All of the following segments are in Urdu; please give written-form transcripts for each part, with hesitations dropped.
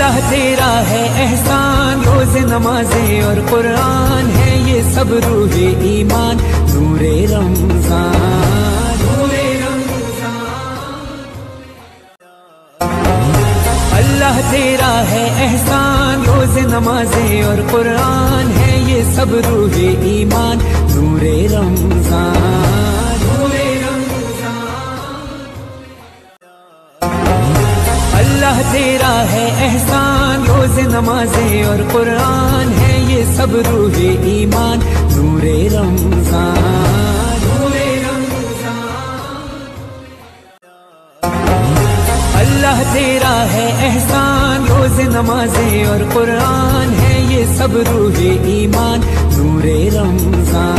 اللہ تیرا ہے احسان، روز نمازیں اور قرآن ہے یہ سب روح ایمان، نور رمضان، نور رمضان۔ اللہ تیرا ہے احسان، روز نمازیں اور قرآن ہے یہ سب روح ایمان، نور رمضان، نور رمضان۔ اللہ تیرا ہے احسان، روز نمازیں اور قرآن ہے یہ سب روح ایمان، نور رمضان، نور رمضان۔ اللہ تیرا ہے احسان، روز نمازیں اور قرآن ہے یہ سب روح ایمان، نور رمضان،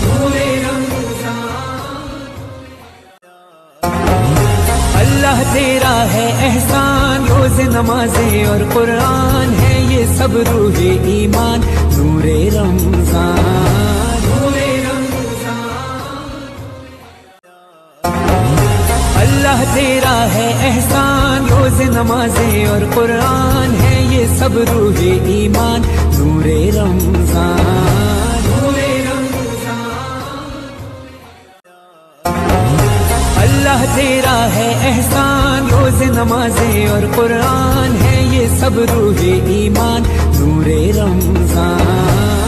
نور رمضان۔ اللہ تیرا ہے احسان، روز نمازیں اور قرآن ہے یہ سب روح ایمان، نور رمضان، نور رمضان۔ اللہ تیرا ہے احسان، روز نمازیں اور قرآن ہے یہ سب روح ایمان، نور رمضان، نور رمضان۔ اللہ تیرا ہے احسان، روز نمازیں اور قرآن ہے یہ سب روح ایمان، نور رمضان۔